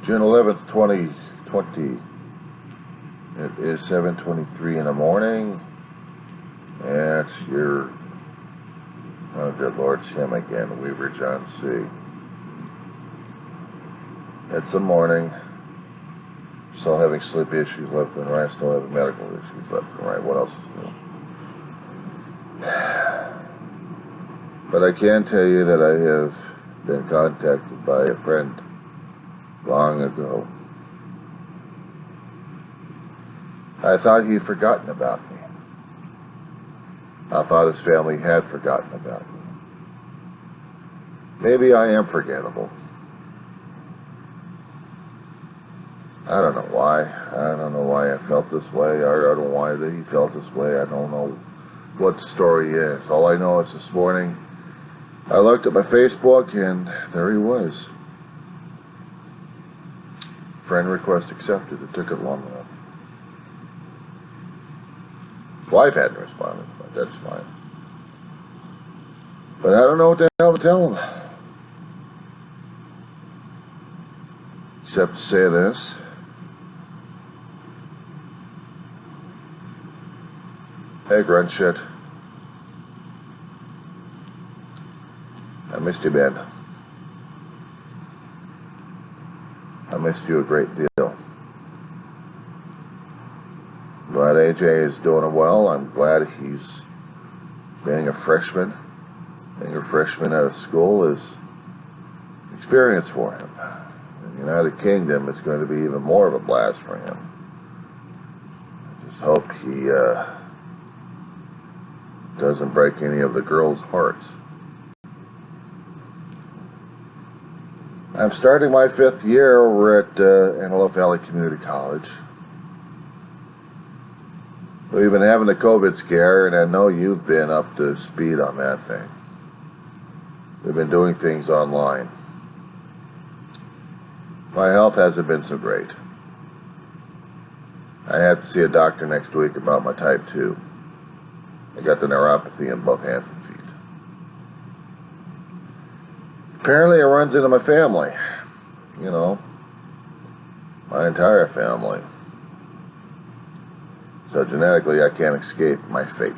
June 11th, 2020. It is 7:23 in the morning. And it's your, oh good Lord, it's him again, Weaver John C. It's the morning. Still having sleep issues left and right. Still having medical issues left and right. What else is new? But I can tell you that I have been contacted by a friend long ago. I thought he'd forgotten about me. I thought his family had forgotten about me. Maybe I am forgettable. I don't know why. I don't know why I felt this way. I don't know why he felt this way. I don't know what the story is. All I know is this morning I looked at my Facebook and there he was. Friend request accepted. It took it long enough. His wife hadn't responded, but that's fine. But I don't know what the hell to tell him. Except to say this. Hey, grunt shit. I missed you, Ben. I missed you a great deal. Glad AJ is doing well. I'm glad he's being a freshman. Being a freshman out of school is experience for him. In the United Kingdom, it's going to be even more of a blast for him. I just hope he doesn't break any of the girls' hearts. I'm starting my 5th year over at Antelope Valley Community College. We've been having a COVID scare, and I know you've been up to speed on that thing. We've been doing things online. My health hasn't been so great. I have to see a doctor next week about my type 2. I got the neuropathy in both hands and feet. Apparently it runs into my family. You know, my entire family. So genetically I can't escape my fate.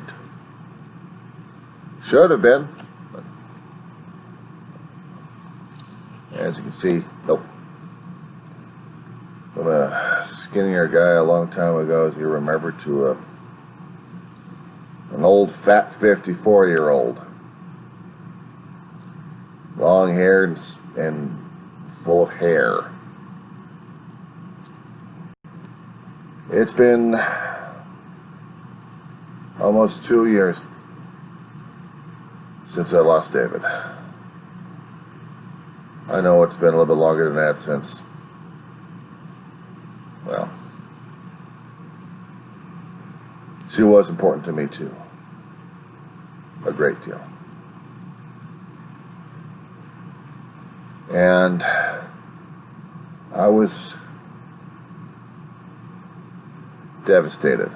Should have been. But as you can see, nope. I'm a skinnier guy a long time ago, as you remember, to an old fat 54-year-old. Long hair and full of hair. It's been almost 2 years since I lost David. I know it's been a little bit longer than that since, well, she was important to me too. A great deal. And I was devastated.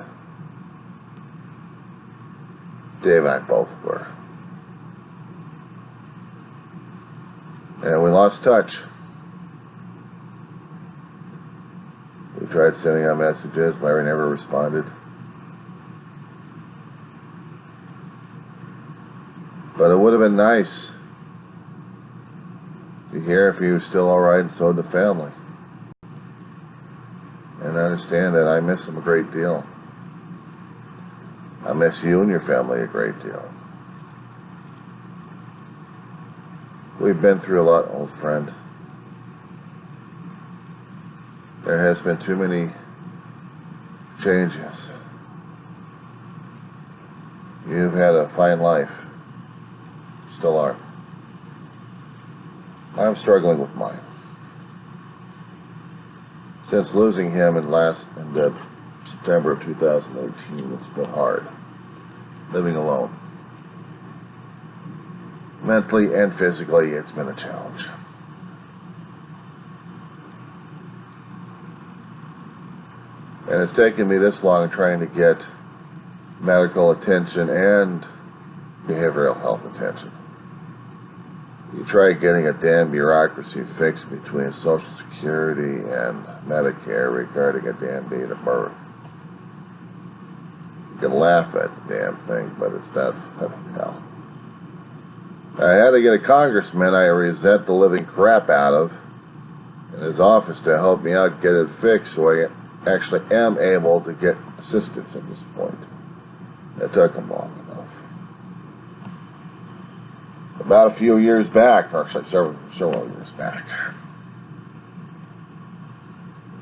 Dave and I both were. And we lost touch. We tried sending out messages. Larry never responded. But it would have been nice to hear if he was still alright, and so did the family. And I understand that I miss him a great deal. I miss you and your family a great deal. We've been through a lot, old friend. There has been too many changes. You've had a fine life. Still are. I'm struggling with mine. Since losing him in September of 2018, it's been hard. Living alone. Mentally and physically, it's been a challenge. And it's taken me this long trying to get medical attention and behavioral health attention. You try getting a damn bureaucracy fixed between Social Security and Medicare regarding a damn date of birth. You can laugh at the damn thing, but it's not funny hell. I had to get a congressman I resent the living crap out of in his office to help me out get it fixed, so I actually am able to get assistance at this point. It took him long enough. About a few years back, or actually several years back,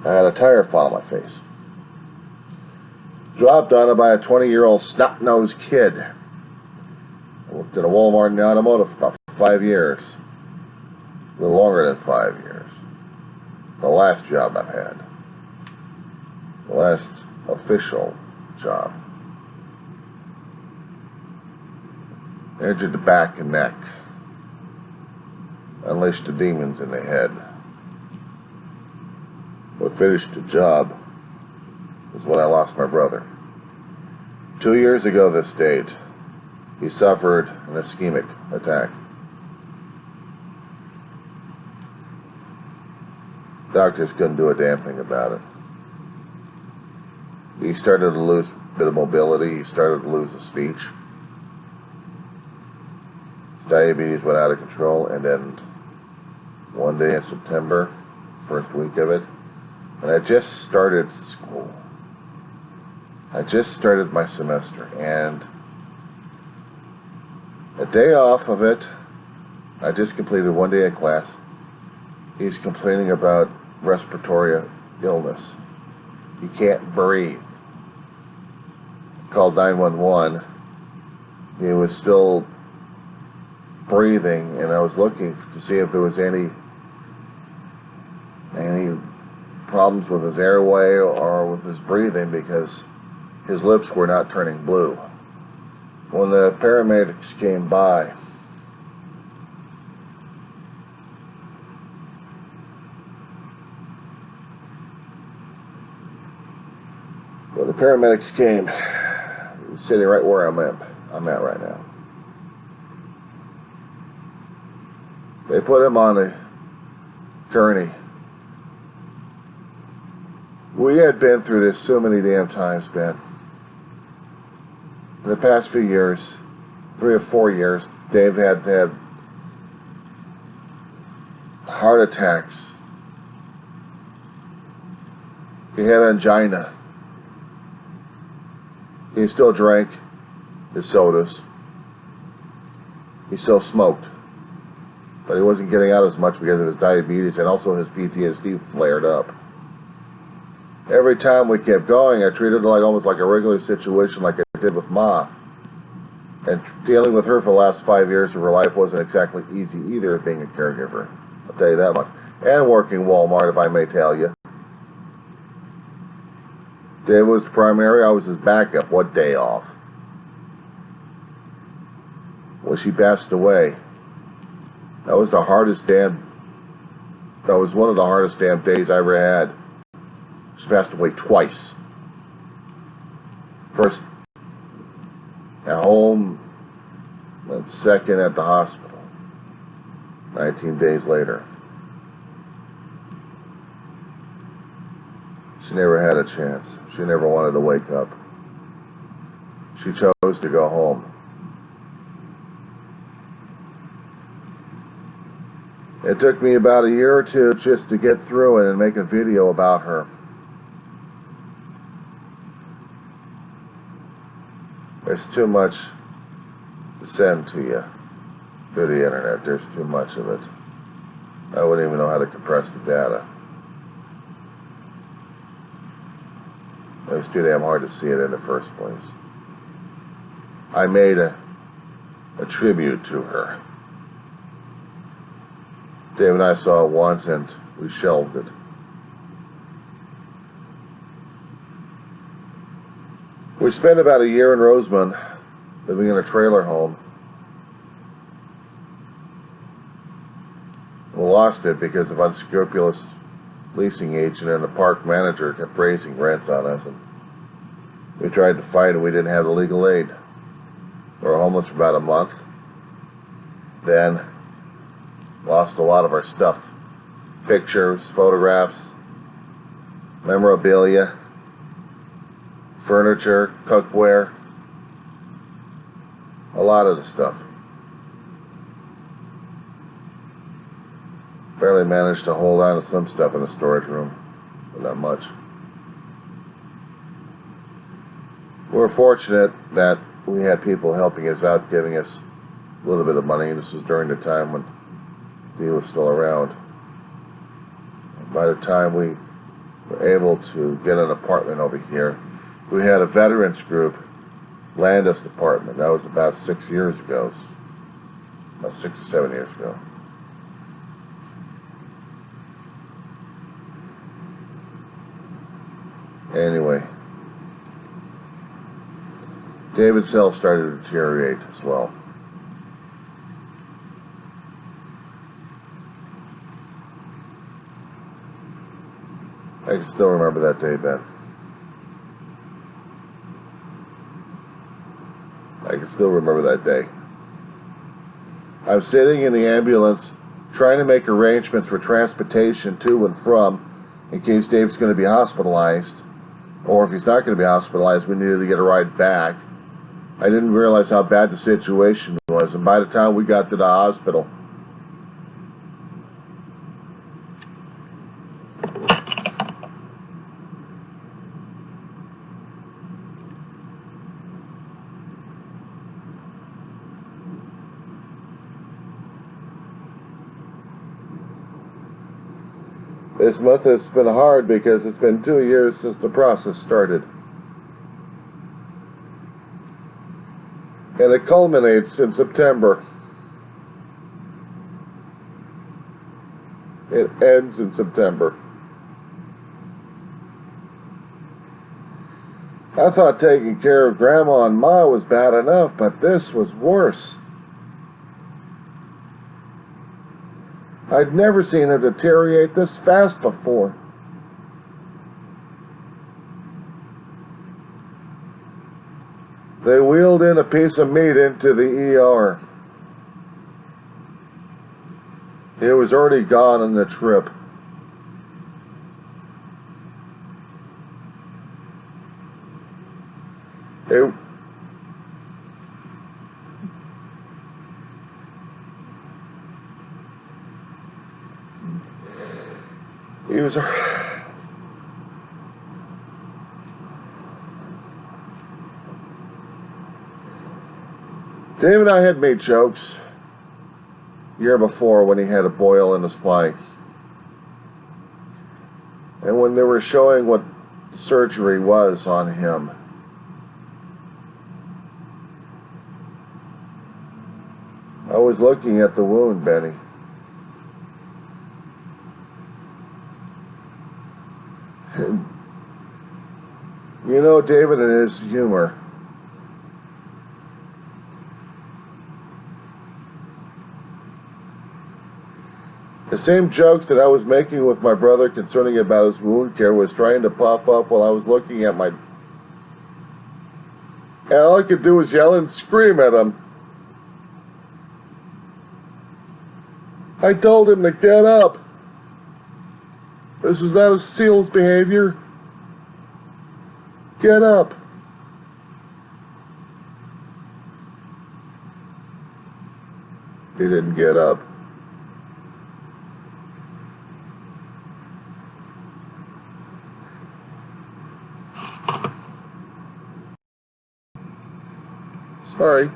I had a tire fall on my face. Dropped on it by a 20-year-old snot-nosed kid. I worked at a Walmart in the automotive for about 5 years. A little longer than 5 years. The last job I've had. The last official job. Injured the back and neck. Unleashed the demons in the head. What finished the job was when I lost my brother. 2 years ago this date, he suffered an ischemic attack. Doctors couldn't do a damn thing about it. He started to lose a bit of mobility. He started to lose his speech. His diabetes went out of control, and then one day in September, first week of it, and I just started school. I just started my semester, and a day off of it, I just completed one day of class. He's complaining about respiratory illness. He can't breathe. Called 911. He was still breathing, and I was looking to see if there was any problems with his airway or with his breathing, because his lips were not turning blue. When the paramedics came by, he was sitting right where I'm at right now. They put him on a gurney. We had been through this so many damn times, Ben. In the past few years, 3 or 4 years, Dave had to have heart attacks. He had angina. He still drank his sodas. He still smoked. But he wasn't getting out as much because of his diabetes, and also his PTSD flared up. Every time we kept going, I treated it almost like a regular situation, like I did with Ma. And dealing with her for the last 5 years of her life wasn't exactly easy either, being a caregiver. I'll tell you that much. And working Walmart, if I may tell you. Dave was the primary, I was his backup. What day off? Well, she passed away. That was one of the hardest damn days I ever had. She passed away twice. First at home, and second at the hospital. 19 days later. She never had a chance. She never wanted to wake up. She chose to go home. It took me about a year or two just to get through it and make a video about her. There's too much to send to you through the internet. There's too much of it. I wouldn't even know how to compress the data. It was too damn hard to see it in the first place. I made a tribute to her. Dave and I saw it once and we shelved it. We spent about a year in Rosemont, living in a trailer home. We lost it because of unscrupulous leasing agent and the park manager kept raising rents on us, and we tried to fight and we didn't have the legal aid. We were homeless for about a month. Then Lost a lot of our stuff. Pictures, photographs, memorabilia, furniture, cookware, a lot of the stuff. Barely managed to hold on to some stuff in the storage room, but not much. We're fortunate that we had people helping us out, giving us a little bit of money. This was during the time when Dee was still around. By the time we were able to get an apartment over here, we had a veterans group land us the apartment. That was about 6 years ago, about 6 or 7 years ago. Anyway, David's health started to deteriorate as well. I can still remember that day, Ben. I can still remember that day. I'm sitting in the ambulance trying to make arrangements for transportation to and from in case Dave's going to be hospitalized, or if he's not going to be hospitalized, we needed to get a ride back. I didn't realize how bad the situation was, and by the time we got to the hospital, this month has been hard because it's been 2 years since the process started. And it culminates in September. It ends in September. I thought taking care of Grandma and Ma was bad enough, but this was worse. I'd never seen her deteriorate this fast before. They wheeled in a piece of meat into the ER. It was already gone on the trip. He was... Dave and I had made jokes the year before when he had a boil in his leg. And when they were showing what the surgery was on him, I was looking at the wound, Benny. And you know David and his humor. The same jokes that I was making with my brother concerning about his wound care was trying to pop up while I was looking at my... And all I could do was yell and scream at him. I told him to get up. This is not a SEAL's behavior. Get up. He didn't get up. Sorry.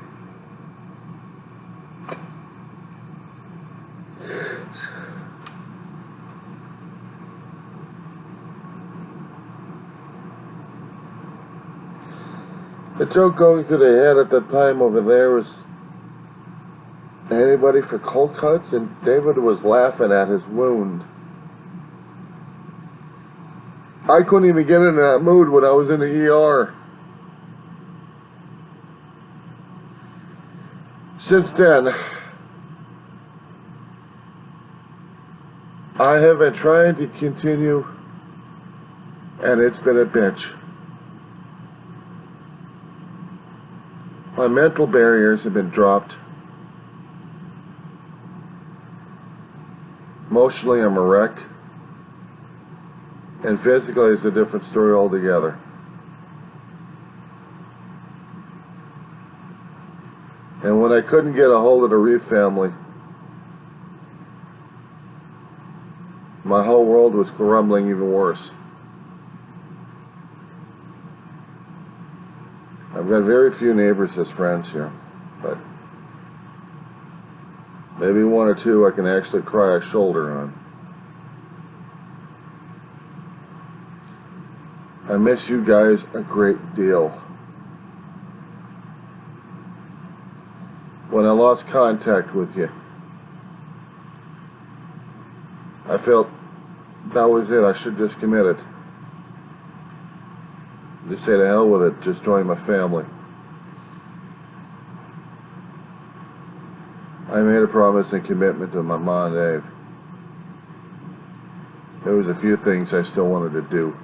The joke going through the head at that time over there was, anybody for cold cuts? And David was laughing at his wound. I couldn't even get in that mood when I was in the ER. Since then, I have been trying to continue, and it's been a bitch. My mental barriers have been dropped. Emotionally, I'm a wreck. And physically, it's a different story altogether. And when I couldn't get a hold of the Reeve family, my whole world was crumbling even worse. I've got very few neighbors as friends here, but maybe one or two I can actually cry a shoulder on. I miss you guys a great deal. When I lost contact with you, I felt that was it. I should just commit it. Just say to hell with it. Just join my family. I made a promise and commitment to my mom and Dave. There was a few things I still wanted to do.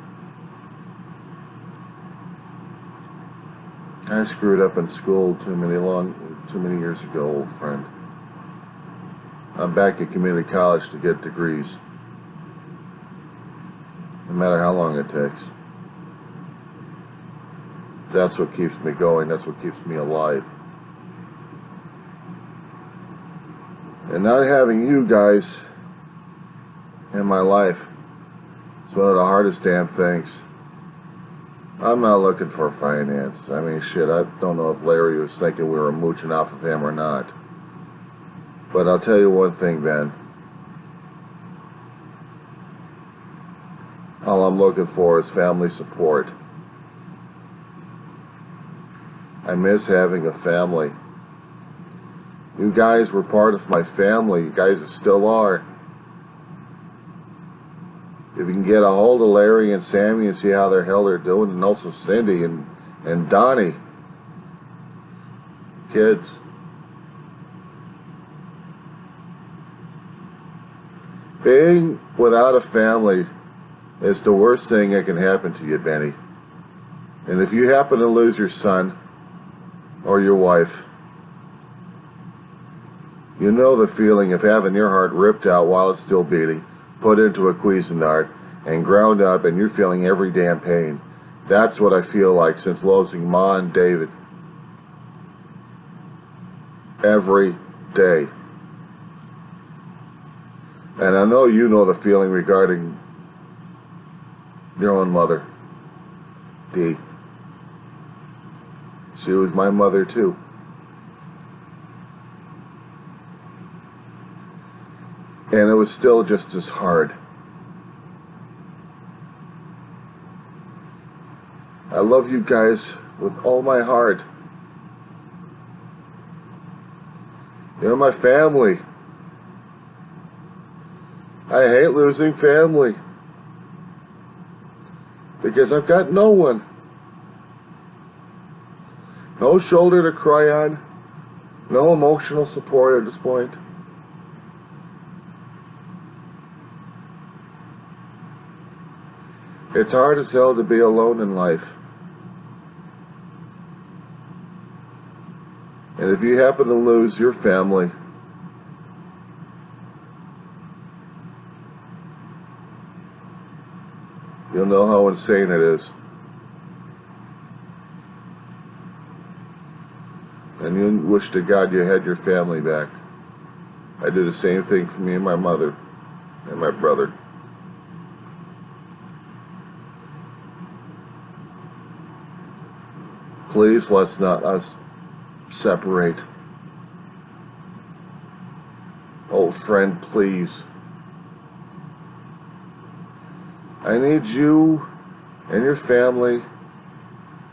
I screwed up in school too many years ago, old friend. I'm back at community college to get degrees. No matter how long it takes. That's what keeps me going. That's what keeps me alive. And not having you guys in my life is one of the hardest damn things. I'm not looking for finance. I mean, shit, I don't know if Larry was thinking we were mooching off of him or not. But I'll tell you one thing, Ben. All I'm looking for is family support. I miss having a family. You guys were part of my family. You guys still are. If you can get a hold of Larry and Sammy and see how the hell they're doing, and also Cindy and Donnie. Kids. Being without a family is the worst thing that can happen to you, Benny. And if you happen to lose your son or your wife, you know the feeling of having your heart ripped out while it's still beating, put into a Cuisinart, and ground up, and you're feeling every damn pain. That's what I feel like since losing Ma and David. Every day. And I know you know the feeling regarding your own mother, Dee. She was my mother too. And it was still just as hard. I love you guys with all my heart. You're my family. I hate losing family. Because I've got no one. No shoulder to cry on. No emotional support at this point. It's hard as hell to be alone in life. And if you happen to lose your family, you'll know how insane it is. And you wish to God you had your family back. I do the same thing for me and my mother and my brother. Please let's not us separate. Old friend, please. I need you and your family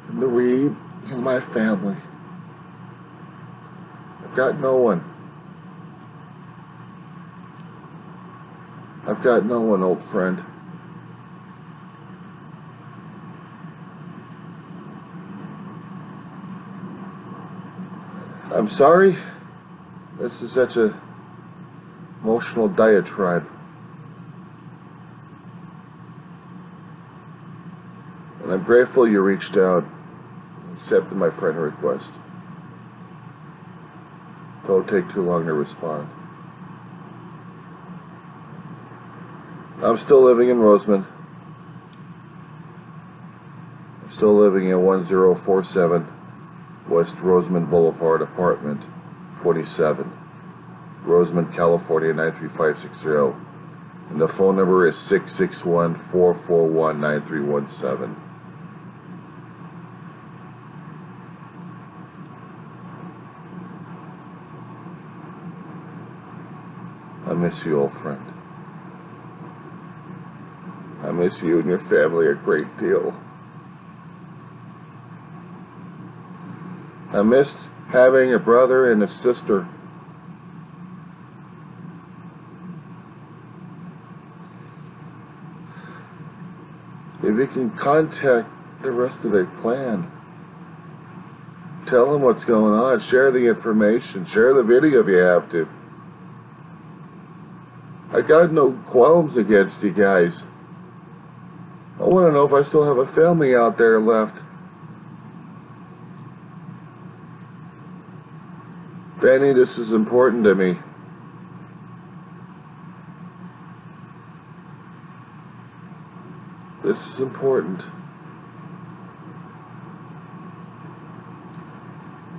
and the Reeve and my family. I've got no one. I've got no one, old friend. I'm sorry. This is such a emotional diatribe. And I'm grateful you reached out and accepted my friend request. Don't take too long to respond. I'm still living in Roseman. I'm still living at 1047 West Roseman Boulevard, apartment 27, Roseman, California 93560. And the phone number is 661-441-9317. I miss you, old friend. I miss you and your family a great deal. I missed having a brother and a sister. If you can contact the rest of the clan, tell them what's going on, share the information, share the video if you have to. I got no qualms against you guys. I want to know if I still have a family out there left. Benny, this is important to me. This is important.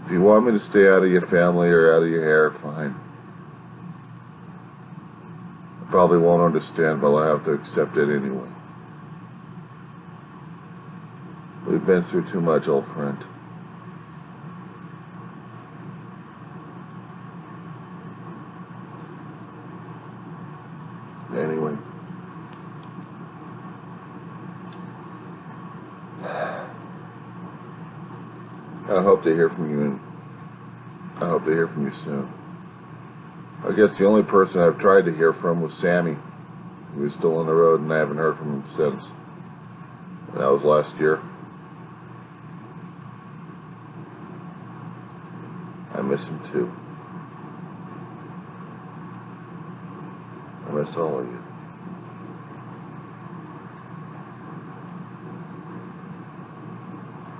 If you want me to stay out of your family or out of your hair, fine. I probably won't understand, but I'll have to accept it anyway. We've been through too much, old friend. Anyway. I hope to hear from you, and I hope to hear from you soon. I guess the only person I've tried to hear from was Sammy. He was still on the road, and I haven't heard from him since. That was last year. I miss him too. I miss all of you.